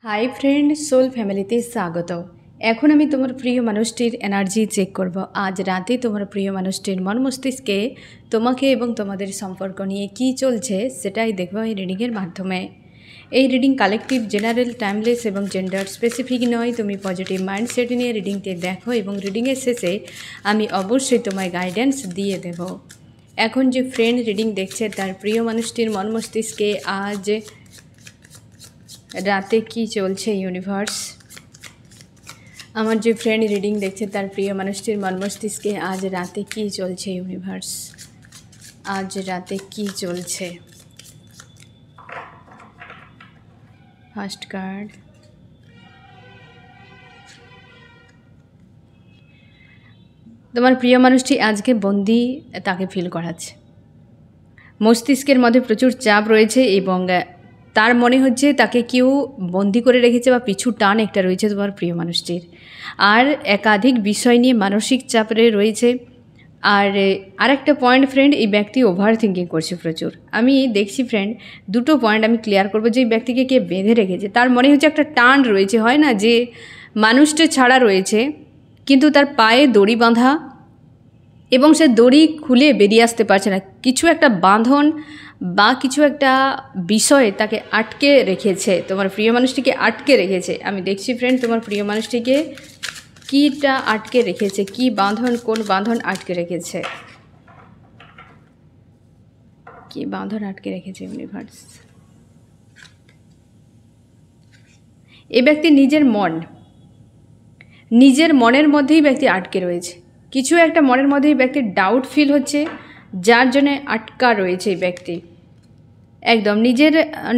Hi friend, soul ফ্যামিলিতে স্বাগত। এখন আমি তোমার প্রিয় মানুষটির এনার্জি চেক করব। আজ রাতে তোমার প্রিয় মানুষটির মন মস্তিষ্কে তোমাকে এবং তোমাদের সম্পর্ক নিয়ে কী চলছে সেটাই দেখব এই রিডিংয়ের মাধ্যমে। এই রিডিং কালেকটিভ, জেনারেল, টাইমলেস এবং জেন্ডার স্পেসিফিক নয়। তুমি পজিটিভ মাইন্ডসেট নিয়ে রিডিংটি দেখো এবং রিডিংয়ের শেষে আমি অবশ্যই তোমায় গাইডেন্স দিয়ে দেব। এখন যে ফ্রেন্ড রিডিং দেখছে তার প্রিয় মানুষটির মন মস্তিষ্কে আজ রাতে কি চলছে ইউনিভার্স। আমার যে ফ্রেন্ড রিডিং দেখছে তার প্রিয় মানুষটির মন মস্তিষ্কে আজ রাতে কি চলছে ইউনিভার্স। আজ রাতে কি চলছে। ফার্স্ট কার্ড, তোমার প্রিয় মানুষটি আজকে বন্দি তাকে ফিল করাচ্ছে। মস্তিষ্কের মধ্যে প্রচুর চাপ রয়েছে এবং তার মনে হচ্ছে তাকে কেউ বন্দি করে রেখেছে বা পিছু টান একটা রয়েছে তোমার প্রিয় মানুষটির। আর একাধিক বিষয় নিয়ে মানসিক চাপে রয়েছে। আর আরেকটা পয়েন্ট ফ্রেন্ড, এই ব্যক্তি ওভার থিঙ্কিং করছে প্রচুর। আমি দেখছি ফ্রেন্ড, দুটো পয়েন্ট আমি ক্লিয়ার করবো। যে ব্যক্তিকে কে বেঁধে রেখেছে তার মনে হচ্ছে একটা টান রয়েছে, হয় না যে মানুষটা ছাড়া রয়েছে কিন্তু তার পায়ে দড়ি বাঁধা এবং সে দড়ি খুলে বেরিয়ে আসতে পারছে না। কিছু একটা বাঁধন বা কিছু একটা বিষয় তাকে আটকে রেখেছে, তোমার প্রিয় মানুষটিকে আটকে রেখেছে। আমি দেখছি ফ্রেন্ড তোমার প্রিয় মানুষটিকে কীটা আটকে রেখেছে, কি বাঁধন, কোন বাঁধন আটকে রেখেছে, কি বাঁধন আটকে রেখেছে ইউনিভার্স। এই ব্যক্তি নিজের মনের মধ্যেই ব্যক্তি আটকে রয়েছে। কিছু একটা মনের মধ্যেই ব্যক্তির ডাউট ফিল হচ্ছে, যার জন্য আটকা রয়েছে এই ব্যক্তি। একদম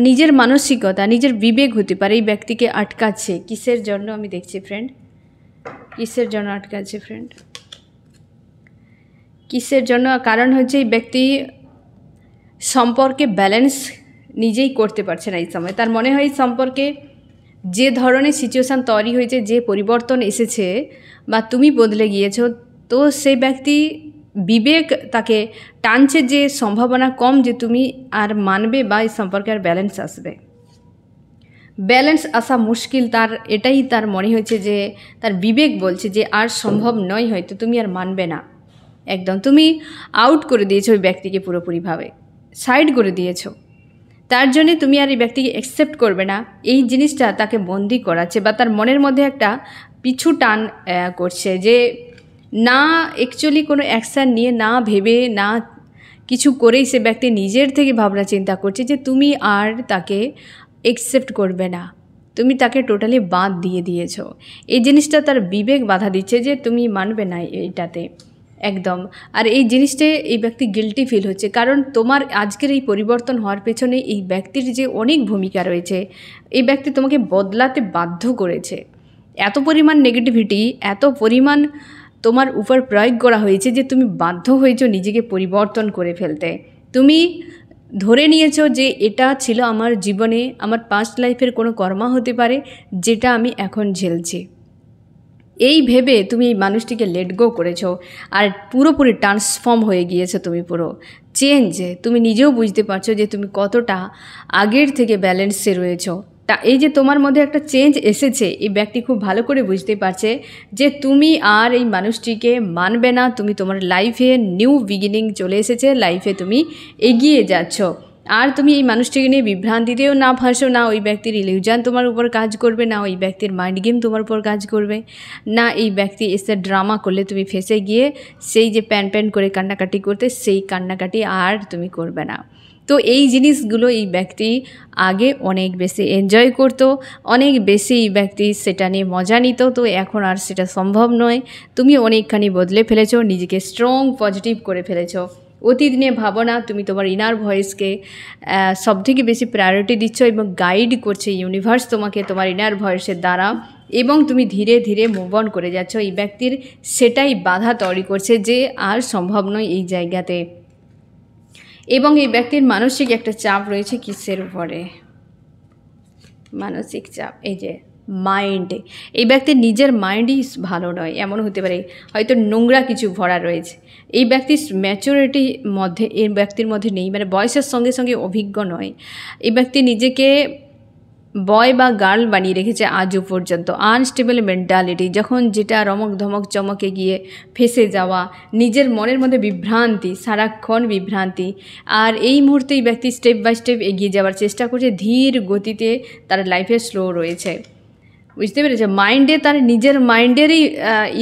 নিজের মানসিকতা, নিজের বিবেক হতে পারে এই ব্যক্তিকে আটকাচ্ছে। কিসের জন্য আমি দেখছি ফ্রেন্ড, কিসের জন্য আটকাচ্ছে ফ্রেন্ড, কিসের জন্য? কারণ হচ্ছে এই ব্যক্তি সম্পর্কে ব্যালেন্স নিজেই করতে পারছে না এই সময়। তার মনে হয় সম্পর্কে যে ধরনের সিচুয়েশান তৈরি হয়েছে, যে পরিবর্তন এসেছে বা তুমি বদলে গিয়েছো, তো সেই ব্যক্তি বিবেক তাকে টানছে যে সম্ভাবনা কম যে তুমি আর মানবে বা এই সম্পর্কে আর ব্যালেন্স আসবে। ব্যালেন্স আসা মুশকিল, এটাই তার মনে হয়েছে যে তার বিবেক বলছে যে আর সম্ভব নয়, হয়তো তুমি আর মানবে না। একদম তুমি আউট করে দিয়েছো ওই ব্যক্তিকে, পুরোপুরিভাবে সাইড করে দিয়েছো। তার জন্যে তুমি আর এই ব্যক্তিকে অ্যাকসেপ্ট করবে না। এই জিনিসটা তাকে বন্দি করাচ্ছে বা তার মনের মধ্যে একটা পিছু টান করছে যে না, অ্যাকচুয়ালি কোনো অ্যাকশান নিয়ে না ভেবে না কিছু করেই সে ব্যক্তি নিজের থেকে ভাবনা চিন্তা করছে যে তুমি আর তাকে অ্যাকসেপ্ট করবে না, তুমি তাকে টোটালি বাদ দিয়ে দিয়েছো। এই জিনিসটা তার বিবেক বাধা দিচ্ছে যে তুমি মানবে না এইটাতে। একদম। আর এই জিনিসটা এই ব্যক্তি গিল্টি ফিল হচ্ছে, কারণ তোমার আজকের এই পরিবর্তন হওয়ার পেছনে এই ব্যক্তির যে অনেক ভূমিকা রয়েছে। এই ব্যক্তি তোমাকে বদলাতে বাধ্য করেছে। এত পরিমাণ নেগেটিভিটি, এত পরিমাণ তোমার উপর প্রয়োগ করা হয়েছে যে তুমি বাধ্য হয়েছো নিজেকে পরিবর্তন করে ফেলতে। তুমি ধরে নিয়েছো যে এটা ছিল আমার জীবনে, আমার পাস্ট লাইফের কোনো কর্মা হতে পারে যেটা আমি এখন ঝেলছি। এই ভেবে তুমি এই মানুষটিকে লেট গো করেছো আর পুরোপুরি ট্রান্সফর্ম হয়ে গিয়েছো। তুমি পুরো চেঞ্জ, তুমি নিজেও বুঝতে পারছো যে তুমি কতটা আগের থেকে ব্যালেন্সে রয়েছো। এই যে তোমার মধ্যে একটা চেঞ্জ এসেছে, এই ব্যক্তি খুব ভালো করে বুঝতে পারছে যে তুমি আর এই মানুষটিকে মানবে না। তুমি তোমার লাইফে নিউ বিগিনিং চলে এসেছে, লাইফে তুমি এগিয়ে যাচ্ছ। আর তুমি এই মানুষটিকে নিয়ে বিভ্রান্তিতেও না ফাঁসো, না ওই ব্যক্তির ইলিউশন তোমার উপর কাজ করবে, না ওই ব্যক্তির মাইন্ড গেম তোমার উপর কাজ করবে, না এই ব্যক্তি এসে ড্রামা করলে তুমি ফেঁসে গিয়ে সেই যে প্যান করে কান্নাকাটি করতে, সেই কান্নাকাটি আর তুমি করবে না। তো এই জিনিসগুলো এই ব্যক্তি আগে অনেক বেশি এনজয় করতো, অনেক বেশি এই ব্যক্তি সেটা নিয়ে মজা নিত। তো এখন আর সেটা সম্ভব নয়। তুমি অনেকখানি বদলে ফেলেছো, নিজেকে স্ট্রং পজিটিভ করে ফেলেছো। অতীত নিয়ে ভাবো না, তুমি তোমার ইনার ভয়েসকে সবথেকে বেশি প্রায়োরিটি দিচ্ছ এবং গাইড করছে ইউনিভার্স তোমাকে তোমার ইনার ভয়েসের দ্বারা, এবং তুমি ধীরে ধীরে মুভ অন করে যাচ্ছ। এই ব্যক্তির সেটাই বাধা তৈরি করছে যে আর সম্ভব নয় এই জায়গাতে। এবং এই ব্যক্তির মানসিক একটা চাপ রয়েছে। কিসের উপরে মানসিক চাপ? এই যে মাইন্ডে। এই ব্যক্তির নিজের মাইন্ডই ভালো নয়, এমন হতে পারে হয়তো নোংরা কিছু ভরা রয়েছে। এই ব্যক্তির ম্যাচুরিটির মধ্যে এই ব্যক্তির মধ্যে নেই, মানে বয়সের সঙ্গে সঙ্গে অভিজ্ঞ নয়। এই ব্যক্তি নিজেকে বয় বা গার্ল বানিয়ে রেখেছে আজও পর্যন্ত। আনস্টেবল মেন্টালিটি, যখন যেটা রমক ধমক চমকে গিয়ে ফেসে যাওয়া, নিজের মনের মধ্যে বিভ্রান্তি, সারাক্ষণ বিভ্রান্তি। আর এই মুহূর্তে এই ব্যক্তি স্টেপ বাই স্টেপ এগিয়ে যাওয়ার চেষ্টা করছে, ধীর গতিতে তার লাইফে স্লো রয়েছে, বুঝতে পেরেছে। মাইন্ডে তার নিজের মাইন্ডেরই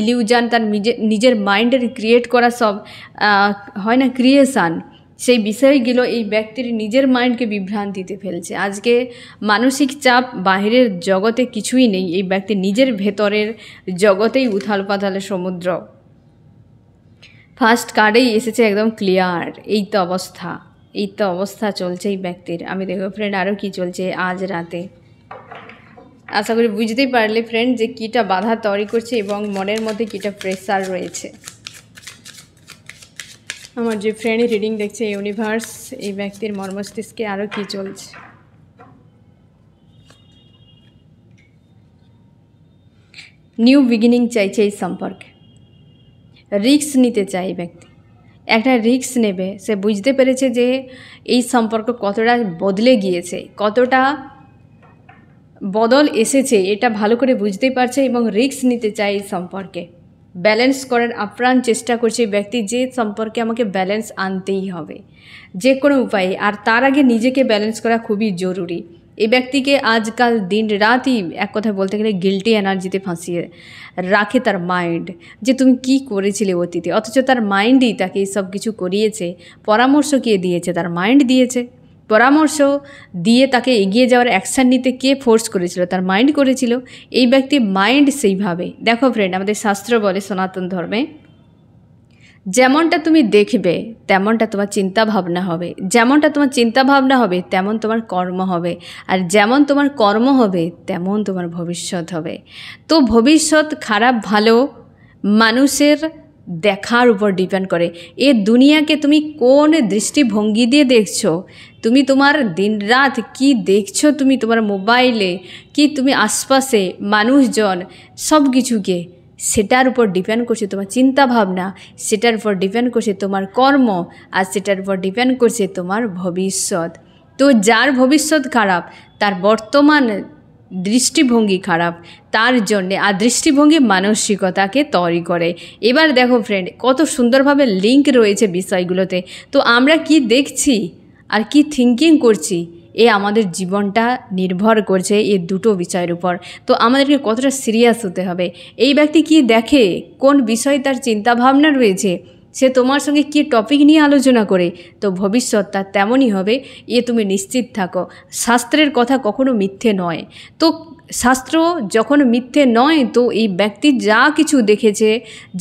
ইলিউশন, তার নিজের মাইন্ডের ক্রিয়েট করা সব হয় না ক্রিয়েশান, সেই বিষয়গুলো এই ব্যক্তির নিজের মাইন্ডকে বিভ্রান্তিতে ফেলছে। আজকে মানসিক চাপ বাহিরের জগতে কিছুই নেই, এই ব্যক্তি নিজের ভেতরের জগতেই উথাল পাথালের সমুদ্র। ফার্স্ট কার্ডেই এসেছে একদম ক্লিয়ার। এই তো অবস্থা চলছে এই ব্যক্তির। আমি দেখো ফ্রেন্ড আরও কি চলছে আজ রাতে। আশা করি বুঝতেই পারলে ফ্রেন্ড যে কীটা বাধা তৈরি করছে এবং মনের মধ্যে কীটা প্রেসার রয়েছে। আমার যে ফ্রেন্ড রিডিং দেখছে ইউনিভার্স, এই ব্যক্তির মর্মস্তিষ্কে আরও কী চলছে। নিউ বিগিনিং চাইছে এই সম্পর্কে, রিস্ক নিতে চাই এই ব্যক্তি, একটা রিস্ক নেবে। সে বুঝতে পেরেছে যে এই সম্পর্ক কতটা বদলে গিয়েছে, কতটা বদল এসেছে, এটা ভালো করে বুঝতেই পারছে এবং রিস্ক নিতে চাই এই সম্পর্কে। ব্যালেন্স করার আপ্রাণ চেষ্টা করছে ব্যক্তি, যে সম্পর্কে আমাকে ব্যালেন্স আনতেই হবে যে কোনো উপায়ে। আর তার আগে নিজেকে ব্যালেন্স করা খুবই জরুরি। এই ব্যক্তিকে আজকাল দিন রাতই এক কথায় বলতে গেলে গিল্টি এনার্জিতে ফাঁসিয়ে রাখে তার মাইন্ড, যে তুমি কি করেছিলে অতীতে। অথচ তার মাইন্ডই তাকে এই সব কিছু করিয়েছে। পরামর্শ কে দিয়েছে? তার মাইন্ড দিয়েছে। পরামর্শ দিয়ে তাকে এগিয়ে যাওয়ার অ্যাকশান নিতে কে ফোর্স করেছিল? তার মাইন্ড করেছিল। এই ব্যক্তি মাইন্ড সেইভাবে, দেখো ফ্রেন্ড, আমাদের শাস্ত্র বলে সনাতন ধর্মে, যেমনটা তুমি দেখবে তেমনটা তোমার চিন্তা ভাবনা হবে, যেমনটা তোমার চিন্তা ভাবনা হবে তেমন তোমার কর্ম হবে, আর যেমন তোমার কর্ম হবে তেমন তোমার ভবিষ্যৎ হবে। তো ভবিষ্যৎ খারাপ ভালো মানুষের দেখার উপর ডিপেন্ড করে। এ দুনিয়াকে তুমি কোন দৃষ্টিভঙ্গি দিয়ে দেখছো, তুমি তোমার দিনরাত কি দেখছো, তুমি তোমার মোবাইলে কি তুমি আশপাশে মানুষজন সব কিছুকে, সেটার উপর ডিপেন্ড করছে তোমার চিন্তা ভাবনা, সেটার উপর ডিপেন্ড করছে তোমার কর্ম, আর সেটার উপর ডিপেন্ড করছে তোমার ভবিষ্যৎ। তো যার ভবিষ্যৎ খারাপ তার বর্তমান দৃষ্টিভঙ্গি খারাপ, তার জন্যে। আর দৃষ্টিভঙ্গি মানসিকতাকে তৈরি করে। এবার দেখো ফ্রেন্ড কত সুন্দরভাবে লিঙ্ক রয়েছে বিষয়গুলোতে। তো আমরা কি দেখছি আর কি থিঙ্কিং করছি, এ আমাদের জীবনটা নির্ভর করছে এই দুটো বিষয়ের উপর। তো আমাদেরকে কতটা সিরিয়াস হতে হবে। এই ব্যক্তি কি দেখে, কোন বিষয়ে তার চিন্তাভাবনা রয়েছে, সে তোমার সঙ্গে কী টপিক নিয়ে আলোচনা করে, তো ভবিষ্যৎ তার তেমনই হবে, এ তুমি নিশ্চিত থাকো। শাস্ত্রের কথা কখনো মিথ্যে নয়। তো শাস্ত্র যখন মিথ্যে নয়, তো এই ব্যক্তি যা কিছু দেখেছে,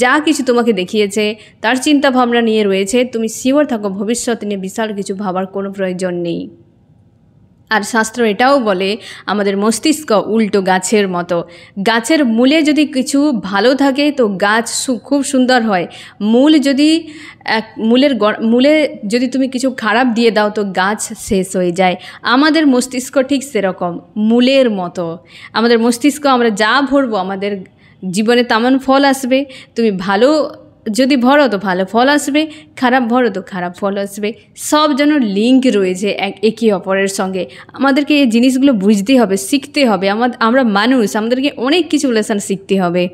যা কিছু তোমাকে দেখিয়েছে, তার চিন্তা ভাবনা নিয়ে রয়েছে, তুমি শিওর থাকো ভবিষ্যৎ নিয়ে বিশাল কিছু ভাবার কোনো প্রয়োজন নেই। আর শাস্ত্র এটাও বলে আমাদের মস্তিষ্ক উল্টো গাছের মতো। গাছের মূলে যদি কিছু ভালো থাকে তো গাছ খুব সুন্দর হয়। মূল যদি মূলে যদি তুমি কিছু খারাপ দিয়ে দাও তো গাছ শেষ হয়ে যায়। আমাদের মস্তিষ্ক ঠিক সেরকম মূলের মতো। আমাদের মস্তিষ্ক আমরা যা ভরবো আমাদের জীবনে তেমন ফল আসবে। তুমি ভালো যদি ভরো তো ভালো ফল আসবে, খারাপ ভরো তো খারাপ ফল আসবে। সব যেন লিঙ্ক রয়েছে একে অপরের সঙ্গে। আমাদেরকে এই জিনিসগুলো বুঝতে হবে, শিখতে হবে। আমরা মানুষ, আমাদেরকে অনেক কিছু লেসন শিখতে হবে।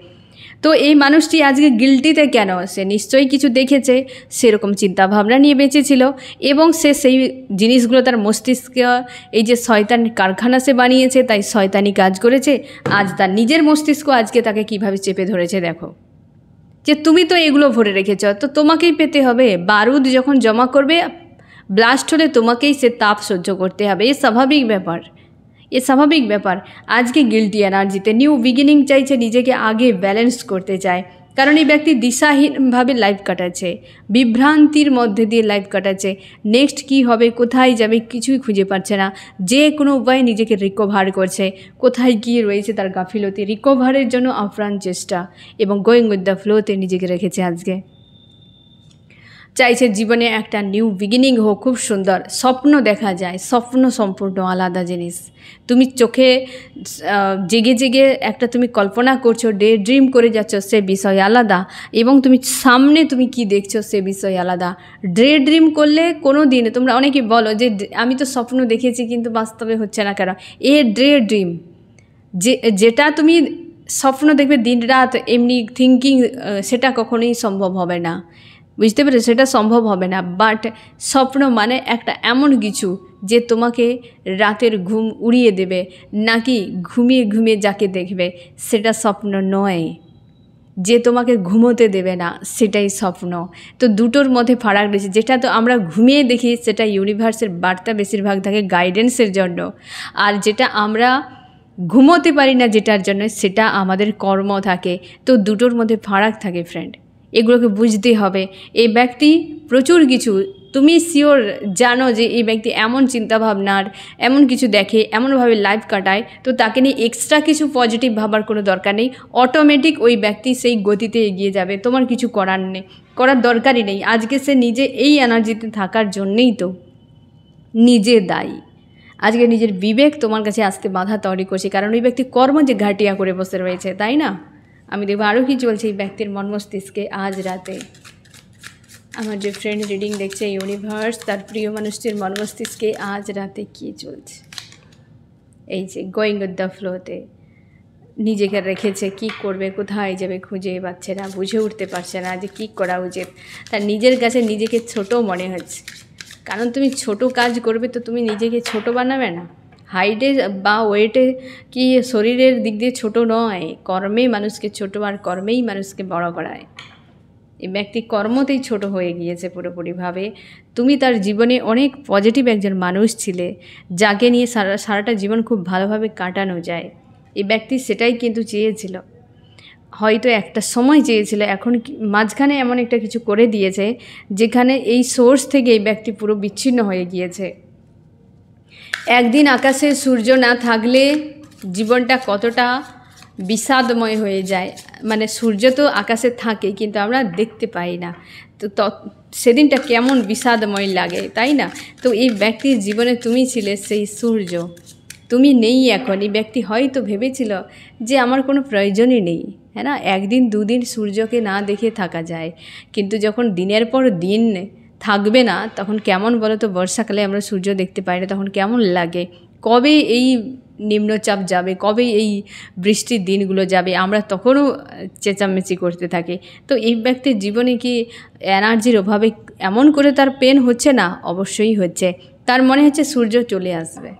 তো এই মানুষটি আজকে গিল্টিতে কেন? সে নিশ্চয়ই কিছু দেখেছে, সেরকম চিন্তাভাবনা নিয়ে বেঁচেছিল এবং সে সেই জিনিসগুলো তার মস্তিষ্ক, এই যে শয়তান কারখানা সে বানিয়েছে, তাই শয়তানি কাজ করেছে। আজ তার নিজের মস্তিষ্ক আজকে তাকে কিভাবে চেপে ধরেছে দেখো, যে তুমি তো এগুলো ভরে রেখেছ, তো তোমাকেই পেতে হবে। বারুদ যখন জমা করবে, ব্লাস্ট হলে তোমাকেই সে তাপ সহ্য করতে হবে। এ স্বাভাবিক ব্যাপার। আজকে গিল্টি এনার্জিতে নিউ বিগিনিং চাইছে, নিজেকে আগে ব্যালেন্স করতে চায়। কারণ এই ব্যক্তি দিশাহীনভাবে লাইফ কাটাচ্ছে, বিভ্রান্তির মধ্যে দিয়ে লাইফ কাটাচ্ছে। নেক্সট কি হবে, কোথায় যাবে, কিছুই খুঁজে পাচ্ছে না। যে কোনো উপায়ে নিজেকে রিকভার করছে। কোথায় গিয়ে রয়েছে তার গাফিলতি, রিকভারের জন্য আপ্রাণ চেষ্টা এবং গোয়িং উইথ দ্য ফ্লোতে নিজেকে রেখেছে আজকে। চাইছে জীবনে একটা নিউ বিগিনিং হোক, খুব সুন্দর স্বপ্ন দেখা যায়। স্বপ্ন সম্পূর্ণ আলাদা জিনিস। তুমি চোখে জেগে জেগে একটা তুমি কল্পনা করছো, ডে ড্রিম করে যাচ্ছ, সে বিষয় আলাদা, এবং তুমি সামনে তুমি কি দেখছো সে বিষয় আলাদা। ডে ড্রিম করলে কোনো দিন, তোমরা অনেকে বলো যে আমি তো স্বপ্ন দেখেছি কিন্তু বাস্তবে হচ্ছে না কেন, এ ডে ড্রিম। যেটা তুমি স্বপ্ন দেখবে দিন রাত এমনি থিঙ্কিং, সেটা কখনোই সম্ভব হবে না, বুঝতে পেরেছো? সেটা সম্ভব হবে না। বাট স্বপ্ন মানে একটা এমন কিছু যে তোমাকে রাতের ঘুম উড়িয়ে দেবে, নাকি ঘুমিয়ে ঘুমিয়ে যাকে দেখবে সেটা স্বপ্ন নয়। যে তোমাকে ঘুমোতে দেবে না সেটাই স্বপ্ন। তো দুটোর মধ্যে ফারাক রয়েছে। যেটা তো আমরা ঘুমিয়ে দেখি সেটা ইউনিভার্সের বার্তা বেশিরভাগ থাকে গাইডেন্সের জন্য, আর যেটা আমরা ঘুমোতে পারি না যেটার জন্য, সেটা আমাদের কর্ম থাকে। তো দুটোর মধ্যে ফারাক থাকে ফ্রেন্ড, এগুলোকে বুঝতে হবে। এই ব্যক্তি প্রচুর কিছু, তুমি শিওর জানো যে এই ব্যক্তি এমন চিন্তাভাবনার, এমন কিছু দেখে, এমনভাবে লাইফ কাটায়, তো তাকে নিয়ে এক্সট্রা কিছু পজিটিভ ভাবার কোনো দরকার নেই। অটোমেটিক ওই ব্যক্তি সেই গতিতে এগিয়ে যাবে, তোমার কিছু করার নেই, করার দরকারই নেই। আজকে সে নিজে এই এনার্জিতে থাকার জন্যেই তো নিজে দায়ী। আজকে নিজের বিবেক তোমার কাছে আসতে বাধা তৈরি করছে, কারণ ওই ব্যক্তি কর্ম যে ঘাটিয়া করে বসে রয়েছে, তাই না? আমি দেখবো আরও কি চলছে এই ব্যক্তির মন মস্তিষ্কে আজ রাতে। আমার যে ফ্রেন্ড রিডিং দেখছে ইউনিভার্স, তার প্রিয় মানুষটির মন মস্তিষ্কে আজ রাতে কী চলছে। এই যে গোয়িং উইথ দ্য ফ্লোতে নিজেকে রেখেছে, কি করবে, কোথায় যাবে খুঁজে পাচ্ছে না, বুঝে উঠতে পারছে না যে কী করা উচিত। তার নিজের কাছে নিজেকে ছোট মনে হচ্ছে, কারণ তুমি ছোট কাজ করবে তো তুমি নিজেকে ছোট বানাবে না। হাইটে বা ওয়েটে কি শরীরের দিক দিয়ে ছোট নয়, কর্মে মানুষকে ছোট, আর কর্মেই মানুষকে বড় করায়। এই ব্যক্তি কর্মতেই ছোট হয়ে গিয়েছে পুরোপুরিভাবে। তুমি তার জীবনে অনেক পজিটিভ একজন মানুষ ছিলে, যাকে নিয়ে সারাটা জীবন খুব ভালোভাবে কাটানো যায়। এই ব্যক্তি সেটাই কিন্তু চেয়েছিল, হয়তো একটা সময় চেয়েছিল, এখন মাঝখানে এমন একটা কিছু করে দিয়েছে যেখানে এই সোর্স থেকে এই ব্যক্তি পুরো বিচ্ছিন্ন হয়ে গিয়েছে। একদিন আকাশে সূর্য না থাকলে জীবনটা কতটা বিষাদময় হয়ে যায়। মানে সূর্য তো আকাশে থাকে কিন্তু আমরা দেখতে পাই না, তো সেদিনটা কেমন বিষাদময় লাগে, তাই না? তো এই ব্যক্তির জীবনে তুমি ছিলে সেই সূর্য, তুমি নেই এখন। এই ব্যক্তি হয়তো ভেবেছিল যে আমার কোনো প্রয়োজনই নেই, হ্যাঁ না, একদিন দুদিন সূর্যকে না দেখে থাকা যায়, কিন্তু যখন দিনের পর দিন থাকবে না তখন কেমন বলো তো? বর্ষাকালে আমরা সূর্য দেখতে পাই না, তখন কেমন লাগে? কবে এই নিম্নচাপ যাবে, কবে এই বৃষ্টির দিনগুলো যাবে, আমরা তখনও চেঁচামেচি করতে থাকি। তো এই ব্যক্তির জীবনে কি এনার্জির অভাবে এমন করে তার পেন হচ্ছে না? অবশ্যই হচ্ছে। তার মনে হচ্ছে সূর্য চলে আসবে,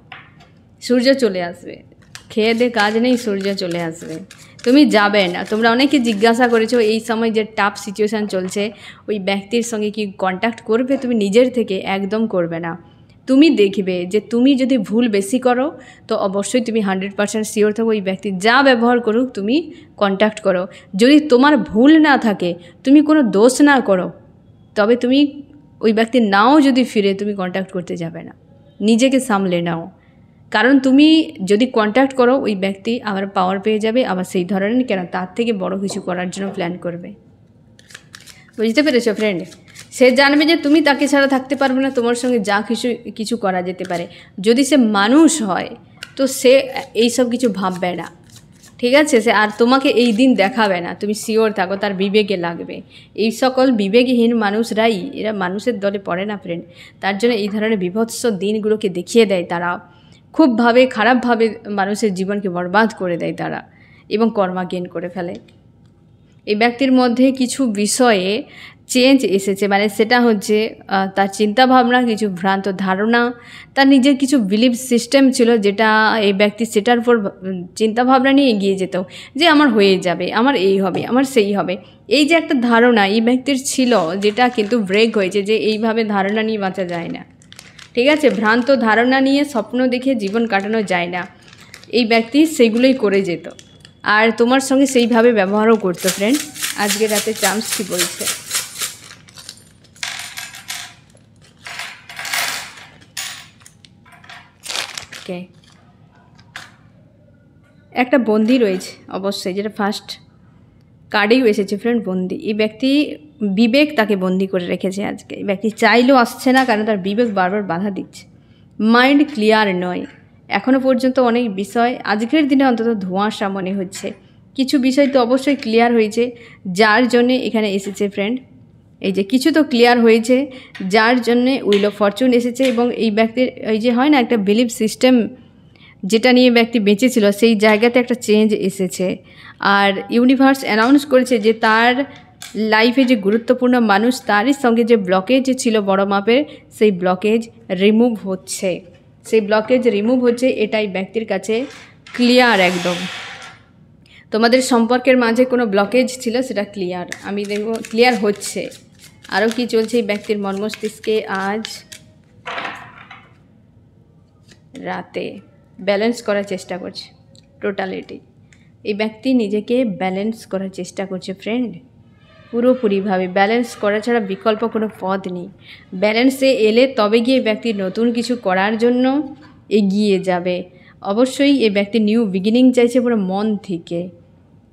সূর্য চলে আসবে, খেয়ে দে কাজ নেই, সূর্য চলে আসবে, তুমি যাবে না। তোমরা অনেকে জিজ্ঞাসা করেছো এই সময় যে টাফ সিচুয়েশান চলছে ওই ব্যক্তির সঙ্গে কি কন্ট্যাক্ট করবে? তুমি নিজের থেকে একদম করবে না। তুমি দেখবে যে তুমি যদি ভুল বেশি করো তো অবশ্যই তুমি 100% শিওর থাকো ওই ব্যক্তি যা ব্যবহার করুক তুমি কন্ট্যাক্ট করো। যদি তোমার ভুল না থাকে, তুমি কোনো দোষ না করো, তবে তুমি ওই ব্যক্তি নাও যদি ফিরে তুমি কন্ট্যাক্ট করতে যাবে না, নিজেকে সামলে নাও। কারণ তুমি যদি কন্ট্যাক্ট করো ওই ব্যক্তি আবার পাওয়ার পেয়ে যাবে, আবার সেই ধরনের কেন তার থেকে বড় কিছু করার জন্য প্ল্যান করবে। বুঝতে পেরেছো ফ্রেন্ড? সে জানবে যে তুমি তাকে ছাড়া থাকতে পারবে না, তোমার সঙ্গে যা কিছু করা যেতে পারে। যদি সে মানুষ হয় তো সে এই সব কিছু ভাববে না, ঠিক আছে? সে আর তোমাকে এই দিন দেখাবে না, তুমি শিওর থাকো, তার বিবেকে লাগবে। এই সকল বিবেকহীন মানুষরাই, এরা মানুষের দলে পড়ে না ফ্রেন্ড, তার জন্য এই ধরনের বিভৎস দিনগুলোকে দেখিয়ে দেয় তারা, খুবভাবে খারাপভাবে মানুষের জীবনকে বরবাদ করে দেয় তারা, এবং কর্মাজ্ঞান করে ফেলে। এই ব্যক্তির মধ্যে কিছু বিষয়ে চেঞ্জ এসেছে, মানে সেটা হচ্ছে তার চিন্তাভাবনা, কিছু ভ্রান্ত ধারণা, তার নিজের কিছু বিলিভ সিস্টেম ছিল, যেটা এই ব্যক্তি সেটার উপর চিন্তাভাবনা নিয়ে এগিয়ে যেত যে আমার হয়ে যাবে, আমার এই হবে, আমার সেই হবে। এই যে একটা ধারণা এই ব্যক্তির ছিল, যেটা কিন্তু ব্রেক হয়েছে, যে এইভাবে ধারণা নিয়ে বাঁচা যায় না, ঠিক আছে? ভ্রান্ত ধারণা নিয়ে স্বপ্ন দেখে জীবন কাটানো যায় না। এই ব্যক্তি সেগুলোই করে যেত, আর তোমার সঙ্গে সেইভাবে ব্যবহারও করতো ফ্রেন্ড। আজকে রাতে চান্স কি বলছে? ওকে, একটা বন্দি রয়েছে অবশ্যই, যেটা ফার্স্ট কার্ডেই এসেছে ফ্রেন্ড, বন্দি। এই ব্যক্তি বিবেক তাকে বন্দি করে রেখেছে আজকে। এই ব্যক্তি চাইলেও আসছে না, কারণ তার বিবেক বারবার বাধা দিচ্ছে। মাইন্ড ক্লিয়ার নয় এখনও পর্যন্ত। অনেক বিষয় আজকের দিনে অন্তত ধোঁয়াশা মনে হচ্ছে। কিছু বিষয় তো অবশ্যই ক্লিয়ার হয়েছে, যার জন্যে এখানে এসেছে ফ্রেন্ড। এই যে কিছু তো ক্লিয়ার হয়েছে, যার জন্যে উইল অফ ফরচুন এসেছে। এবং এই ব্যক্তির এই যে হয় না একটা বিলিভ সিস্টেম, যেটা নিয়ে ব্যক্তি বেঁচেছিল, সেই জায়গাতে একটা চেঞ্জ এসেছে। আর ইউনিভার্স অ্যানাউন্স করেছে যে তার লাইফে যে গুরুত্বপূর্ণ মানুষ, তারই সঙ্গে যে ব্লকেজ ছিল বড় মাপের, সেই ব্লকেজ রিমুভ হচ্ছে। সেই ব্লকেজ রিমুভ হচ্ছে, এটাই ব্যক্তির কাছে ক্লিয়ার একদম। তোমাদের সম্পর্কের মাঝে কোনো ব্লকেজ ছিল, সেটা ক্লিয়ার, আমি দেখব ক্লিয়ার হচ্ছে। আরও কি চলছে এই ব্যক্তির মন মস্তিষ্কে আজ রাতে? ব্যালেন্স করার চেষ্টা করছে টোটালিটি। এই ব্যক্তি নিজেকে ব্যালেন্স করার চেষ্টা করছে ফ্রেন্ড, পুরোপুরিভাবে। ব্যালেন্স করা ছাড়া বিকল্প কোনো পথ নেই। ব্যালেন্সে এলে তবে গিয়ে ব্যক্তি নতুন কিছু করার জন্য এগিয়ে যাবে। অবশ্যই এই ব্যক্তি নিউ বিগিনিং চাইছে পুরো মন থেকে।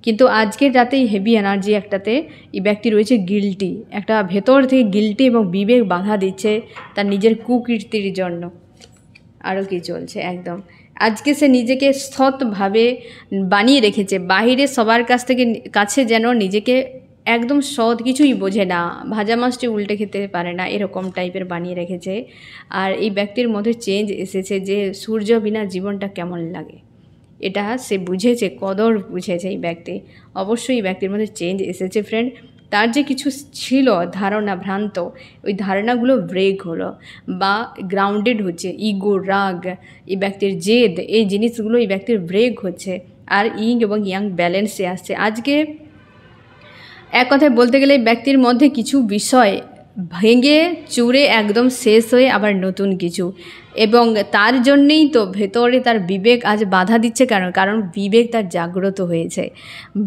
কিন্তু আজকের রাতেই হেভি এনার্জি একটাতে এই ব্যক্তি রয়েছে গিল্টি, একটা ভেতর থেকে গিল্টি, এবং বিবেক বাধা দিচ্ছে তার নিজের কুকীর্তির জন্য। আরও কি চলছে একদম আজকে সে নিজেকে সৎভাবে বানিয়ে রেখেছে, বাহিরে সবার কাছে যেন নিজেকে একদম সৎ, কিছুই বোঝে না, ভাজা মাছটি উল্টে খেতে পারে না, এরকম টাইপের বানিয়ে রেখেছে। আর এই ব্যক্তির মধ্যে চেঞ্জ এসেছে যে সূর্য বিনা জীবনটা কেমন লাগে, এটা সে বুঝেছে, কদর বুঝেছে এই ব্যক্তি। অবশ্যই এই ব্যক্তির মধ্যে চেঞ্জ এসেছে ফ্রেন্ড। তার যে কিছু ছিল ধারণা ভ্রান্ত, ওই ধারণাগুলো ব্রেক হলো বা গ্রাউন্ডেড হচ্ছে। ইগো, রাগ, এই ব্যক্তির জেদ, এই জিনিসগুলো এই ব্যক্তির ব্রেক হচ্ছে। আর ইং এবং ইয়াং ব্যালেন্সে আসছে আজকে। এক কথায় বলতে গেলে ব্যক্তির মধ্যে কিছু বিষয় ভেঙে চুরে একদম শেষ হয়ে আবার নতুন কিছু, এবং তার জন্যেই তো ভেতরে তার বিবেক আজ বাধা দিচ্ছে। কারণ বিবেক তার জাগ্রত হয়েছে।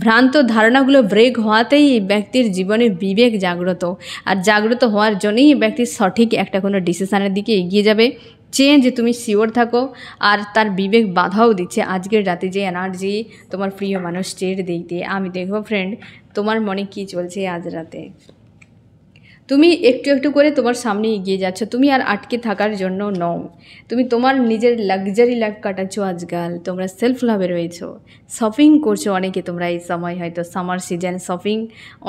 ভ্রান্ত ধারণাগুলো ব্রেক হওয়াতেই এই ব্যক্তির জীবনে বিবেক জাগ্রত, আর জাগ্রত হওয়ার জন্যই এই ব্যক্তি সঠিক একটা কোনো ডিসিশানের দিকে এগিয়ে যাবে। চেঞ্জ, তুমি শিওর থাকো। আর তার বিবেক বাধাও দিচ্ছে আজকের রাতে যে এনার্জি তোমার প্রিয় মানুষটির দিক দিয়ে। আমি দেখো ফ্রেন্ড, তোমার মনে কি চলছে আজ রাতে। তুমি একটু একটু করে তোমার সামনে এগিয়ে যাচ্ছ। তুমি আর আটকে থাকার জন্য নও। তুমি তোমার নিজের লাক্সারি লাইফ কাটাচ্ছ আজকাল। তোমরা সেলফ লাভে রয়েছো, শপিং করছো অনেকে তোমরা এই সময়, হয়তো summer season shopping,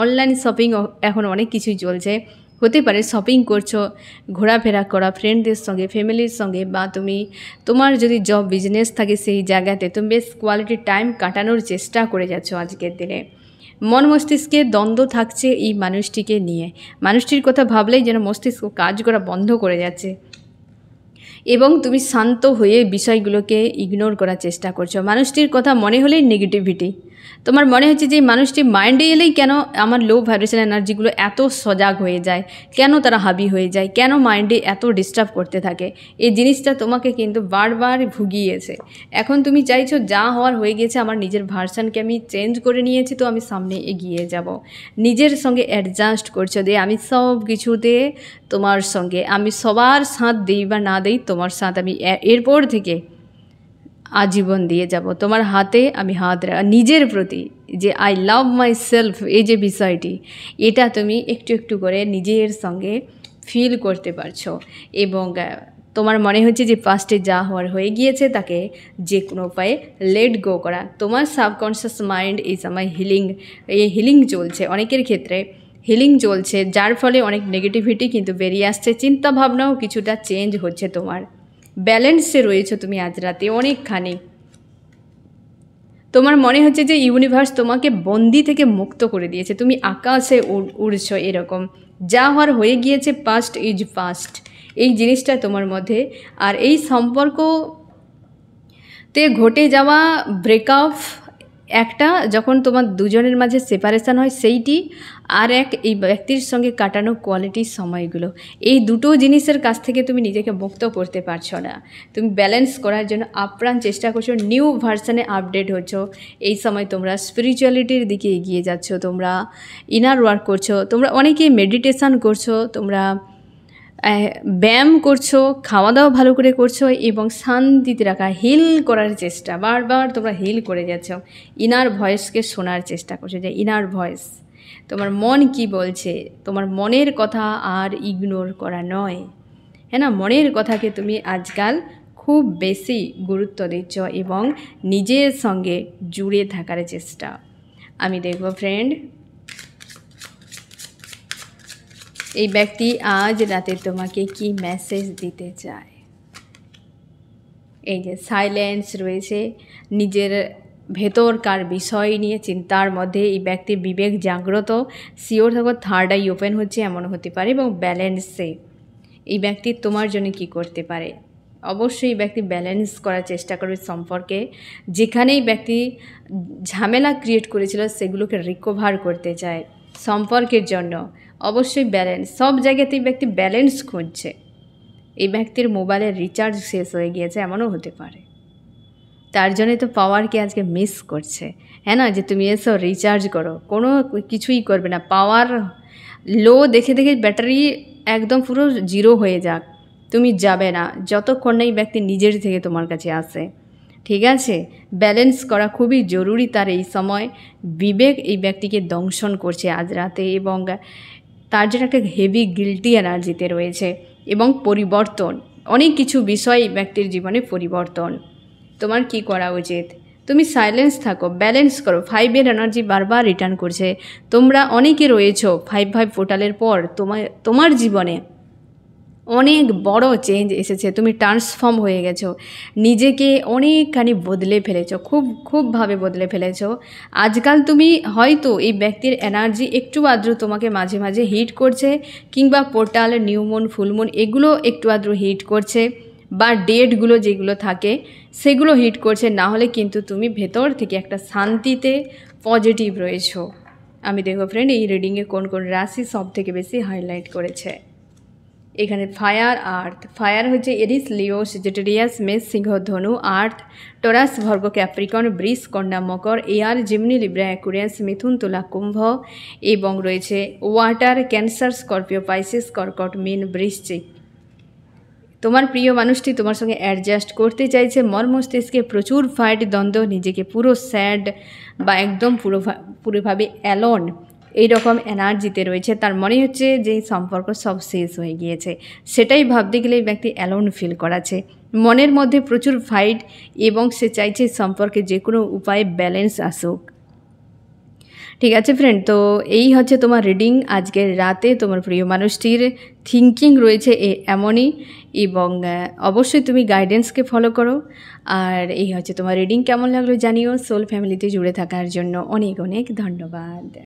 online shopping, এখন অনেক কিছুই চলছে। হতে পারে শপিং করছো, ঘোরাফেরা করা ফ্রেন্ডদের সঙ্গে, ফ্যামিলির সঙ্গে, বা তুমি তোমার যদি জব বিজনেস থাকে সেই জায়গাতে তুমি বেশ কোয়ালিটি টাইম কাটানোর চেষ্টা করে যাচ্ছ আজকের দিনে। মন মস্তিষ্কে দ্বন্দ্ব থাকছে এই মানুষটিকে নিয়ে। মানুষটির কথা ভাবলেই যেন মস্তিষ্ক কাজ করা বন্ধ করে যাচ্ছে, এবং তুমি শান্ত হয়ে বিষয়গুলোকে ইগনোর করার চেষ্টা করছো। মানুষটির কথা মনে হলেই নেগেটিভিটি, তোমার মনে হচ্ছে যে মানুষটি মাইন্ডে এলেই কেন আমার লো ভাইব্রেশন এনার্জিগুলো এত সজাগ হয়ে যায়, কেন তারা হাবি হয়ে যায়, কেন মাইন্ডে এত ডিস্টার্ব করতে থাকে। এই জিনিসটা তোমাকে কিন্তু বারবার ভুগিয়েছে। এখন তুমি চাইছো যা হওয়ার হয়ে গেছে, আমার নিজের ভার্সনকে আমি চেঞ্জ করে নিয়েছি, তো আমি সামনে এগিয়ে যাব। নিজের সঙ্গে অ্যাডজাস্ট করছো যে আমি সব কিছুতে তোমার সঙ্গে, আমি সবার সাথ দিই বা না দিই, তোমার সাথ আমি এরপর থেকে আজীবন দিয়ে যাব। তোমার হাতে আমি হাত নিজের প্রতি যে আই লাভ মাই সেলফ, এই যে বিষয়টি, এটা তুমি একটু একটু করে নিজের সঙ্গে ফিল করতে পারছো। এবং তোমার মনে হচ্ছে যে পাস্টে যা হওয়ার হয়ে গিয়েছে তাকে যে কোনো উপায়ে লেট গো করা। তোমার সাবকনশিয়াস মাইন্ড এই সময় হিলিং চলছে, অনেকের ক্ষেত্রে হিলিং চলছে, যার ফলে অনেক নেগেটিভিটি কিন্তু বেরিয়ে আসছে। চিন্তাভাবনাও কিছুটা চেঞ্জ হচ্ছে। তোমার ব্যালেন্সে রয়েছে তুমি আজ রাতে অনেকখানি। তোমার মনে হচ্ছে যে ইউনিভার্স তোমাকে বন্দি থেকে মুক্ত করে দিয়েছে, তুমি আকাশে উড়ছো। এরকম যা হওয়ার হয়ে গিয়েছে, পাস্ট ইজ পাস্ট, এই জিনিসটা তোমার মধ্যে। আর এই সম্পর্কতে ঘটে যাওয়া ব্রেকআপ একটা, যখন তোমার দুজনের মাঝে সেপারেশান হয় সেইটি, আর এই ব্যক্তির সঙ্গে কাটানো কোয়ালিটি সময়গুলো, এই দুটো জিনিসের কাছ থেকে তুমি নিজেকে মুক্ত করতে পারছো না। তুমি ব্যালেন্স করার জন্য আপ্রাণ চেষ্টা করছো, নিউ ভার্সনে আপডেট হচ্ছ। এই সময় তোমরা স্পিরিচুয়ালিটির দিকে এগিয়ে যাচ্ছ, তোমরা ইনার ওয়ার্ক করছো, তোমরা অনেকেই মেডিটেশান করছো, তোমরা ব্যায়াম করছো, খাওয়া দাওয়া ভালো করে করছো, এবং শান্তিতে রাখা, হিল করার চেষ্টা, বারবার তোমরা হিল করে যাচ্ছ। ইনার ভয়েসকে শোনার চেষ্টা করছো, যে ইনার ভয়েস তোমার মন কি বলছে, তোমার মনের কথা আর ইগনোর করা নয়, হ্যাঁ না? মনের কথাকে তুমি আজকাল খুব বেশি গুরুত্ব দিচ্ছ এবং নিজের সঙ্গে জুড়ে থাকার চেষ্টা। আমি দেখব ফ্রেন্ড, এই ব্যক্তি আজ রাতে তোমাকে কি মেসেজ দিতে চায়। এই যে সাইলেন্স রয়েছে, নিজের ভেতরকার বিষয় নিয়ে চিন্তার মধ্যে এই ব্যক্তির বিবেক জাগ্রত, শিওর থাকো থার্ড আই ওপেন হচ্ছে, এমন হতে পারে। এবং ব্যালেন্সে এই ব্যক্তি তোমার জন্য কি করতে পারে, অবশ্যই এই ব্যক্তি ব্যালেন্স করার চেষ্টা করবে সম্পর্কে। যেখানেই ব্যক্তি ঝামেলা ক্রিয়েট করেছিল সেগুলোকে রিকভার করতে চায় সম্পর্কের জন্য। অবশ্যই ব্যালেন্স, সব জায়গাতেই ব্যক্তি ব্যালেন্স খুঁজছে। এই ব্যক্তির মোবাইলের রিচার্জ শেষ হয়ে গিয়েছে, এমনও হতে পারে। তার জন্যই তো পাওয়ারকে আজকে মিস করছে, হ্যাঁ না? যে তুমি এসো রিচার্জ করো, কোনো কিছুই করবে না। পাওয়ার লো দেখে দেখে ব্যাটারি একদম পুরো জিরো হয়ে যাক, তুমি যাবে না যতক্ষণ না এই ব্যক্তি নিজের থেকে তোমার কাছে আসে। ঠিক আছে, ব্যালেন্স করা খুবই জরুরি তার এই সময়। বিবেক এই ব্যক্তিকে দংশন করছে আজ রাতে, এবং তার জন্য একটা হেভি গিল্টি এনার্জিতে রয়েছে। এবং পরিবর্তন, অনেক কিছু বিষয় এই ব্যক্তির জীবনে পরিবর্তন। তোমার কি করা উচিত? তুমি সাইলেন্স থাকো, ব্যালেন্স করো। 5-এর এনার্জি বারবার রিটার্ন করছে। তোমরা অনেকে রয়েছো 5-5 পোর্টালের পর তোমার জীবনে অনেক বড় চেঞ্জ এসেছে, তুমি ট্রান্সফর্ম হয়ে গেছো, নিজেকে অনেকখানি বদলে ফেলেছো, খুবভাবে বদলে ফেলেছো। আজকাল তুমি হয়তো এই ব্যক্তির এনার্জি একটু আদ্র তোমাকে মাঝে মাঝে হিট করছে, কিংবা পোর্টাল, নিউমুন, ফুলমুন এগুলো একটু আদ্র হিট করছে, বা ডেটগুলো যেগুলো থাকে সেগুলো হিট করছে। না হলে কিন্তু তুমি ভেতর থেকে একটা শান্তিতে পজিটিভ রয়েছো। আমি দেখো ফ্রেন্ড, এই রিডিংয়ে কোন কোন রাশি সব থেকে বেশি হাইলাইট করেছে। এখানে ফায়ার, আর্থ। ফায়ার হচ্ছে এরিস, লিও, সেজিটেরিয়াস, মেষ, সিংহ, ধনু। আর্থ টরাস, ভর্গ, ক্যাপ্রিকন, বৃষ, কন্যা, মকর। এয়ার জিমনি, লিব্রা, অ্যাকুরিয়াস, মিথুন, তুলা, কুম্ভ। এবং রয়েছে ওয়াটার, ক্যান্সার, স্করপিও, পাইসিস, কর্কট, মীন, বৃশ্চিক। তোমার প্রিয় মানুষটি তোমার সঙ্গে অ্যাডজাস্ট করতে চাইছে, মস্তিষ্কে প্রচুর ফাইট, দ্বন্দ্ব, নিজেকে পুরো স্যাড বা একদম পুরোভাবে অ্যালোন এইরকম এনার্জিতে রয়েছে। তার মনে হচ্ছে যে সম্পর্ক সব শেষ হয়ে গিয়েছে, সেটাই ভাবতে গেলে এই ব্যক্তি অ্যালোন ফিল করাছে। মনের মধ্যে প্রচুর ফাইট, এবং সে চাইছে সম্পর্কে যে কোনো উপায়ে ব্যালেন্স আসুক। ঠিক আছে ফ্রেন্ড, তো এই হচ্ছে তোমার রিডিং আজকের রাতে। তোমার প্রিয় মানুষটির থিঙ্কিং রয়েছে এমনই, এবং অবশ্যই তুমি গাইডেন্সকে ফলো করো। আর এই হচ্ছে তোমার রিডিং। কেমন লাগলো জানিও। সোল ফ্যামিলিতে জুড়ে থাকার জন্য অনেক অনেক ধন্যবাদ।